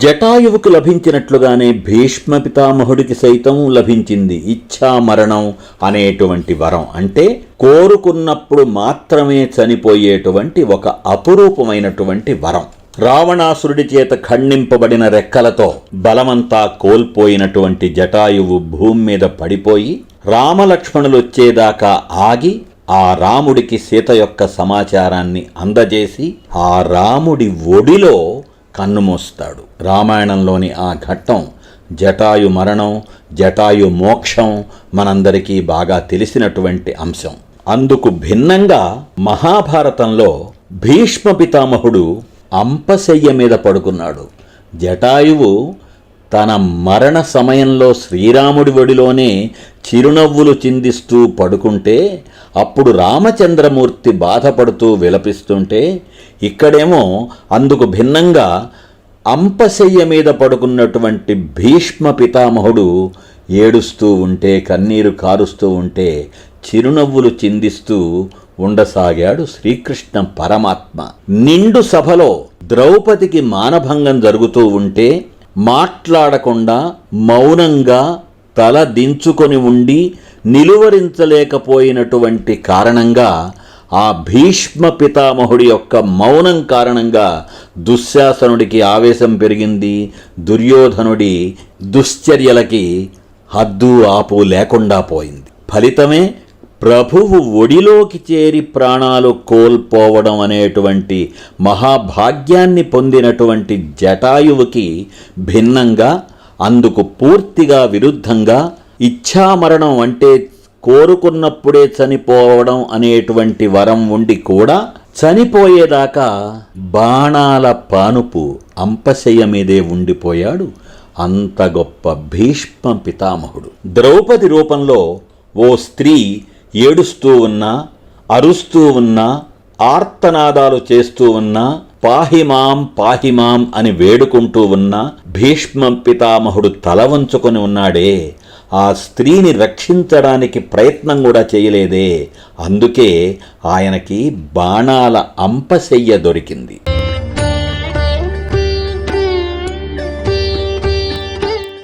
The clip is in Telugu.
జటాయువుకు లభించినట్లుగానే భీష్మ పితామహుడికి సైతం లభించింది ఇచ్ఛామరణం అనేటువంటి వరం. అంటే కోరుకున్నప్పుడు మాత్రమే చనిపోయేటువంటి ఒక అపురూపమైనటువంటి వరం. రావణాసురుడి చేత ఖండింపబడిన రెక్కలతో బలమంతా కోల్పోయినటువంటి జటాయువు భూమి మీద పడిపోయి రామలక్ష్మణులు వచ్చేదాకా ఆగి ఆ రాముడికి సీత యొక్క సమాచారాన్ని అందజేసి ఆ రాముడి ఒడిలో కన్నుమూస్తాడు. రామాయణంలోని ఆ ఘట్టం జటాయు మరణం, జటాయు మోక్షం మనందరికీ బాగా తెలిసినటువంటి అంశం. అందుకు భిన్నంగా మహాభారతంలో భీష్మ పితామహుడు అంపశయ్య మీద పడుకున్నాడు. జటాయువు తన మరణ సమయంలో శ్రీరాముడి ఒడిలోనే చిరునవ్వులు చిందిస్తూ పడుకుంటే అప్పుడు రామచంద్రమూర్తి బాధపడుతూ విలపిస్తుంటే ఇక్కడేమో అందుకు భిన్నంగా అంపశయ్య మీద పడుకున్నటువంటి భీష్మ పితామహుడు ఏడుస్తూ ఉంటే, కన్నీరు కారుస్తూ ఉంటే చిరునవ్వులు చిందిస్తూ ఉండసాగాడు శ్రీకృష్ణ పరమాత్మ. నిండు సభలో ద్రౌపదికి మానభంగం జరుగుతూ ఉంటే మాట్లాడకుండా మౌనంగా తల దించుకొని ఉండి నిలువరించలేకపోయినటువంటి కారణంగా ఆ భీష్మ పితామహుడి యొక్క మౌనం కారణంగా దుశ్శాసనుడికి ఆవేశం పెరిగింది. దుర్యోధనుడి దుశ్చర్యలకి హద్దు ఆపు లేకుండా పోయింది. ఫలితమే ప్రభువు ఒడిలోకి చేరి ప్రాణాలు కోల్పోవడం అనేటువంటి మహాభాగ్యాన్ని పొందినటువంటి జటాయువుకి భిన్నంగా, అందుకు పూర్తిగా విరుద్ధంగా ఇచ్ఛామరణం అంటే కోరుకున్నప్పుడే చనిపోవడం అనేటువంటి వరం ఉండి కూడా చనిపోయేదాకా బాణాల పానుపు అంపశయ్య మీదే ఉండిపోయాడు అంత గొప్ప భీష్మ పితామహుడు. ద్రౌపది రూపంలో ఓ స్త్రీ ఏడుస్తూ ఉన్నా, అరుస్తూ ఉన్నా, ఆర్తనాదాలు చేస్తూ ఉన్నా, పాహిమాం పాహిమాం అని వేడుకుంటూ ఉన్నా భీష్మ పితామహుడు తల వంచుకొని ఉన్నాడే, ఆ స్త్రీని రక్షించడానికి ప్రయత్నం కూడా చేయలేదే. అందుకే ఆయనకి బాణాల అంపశయ్య దొరికింది.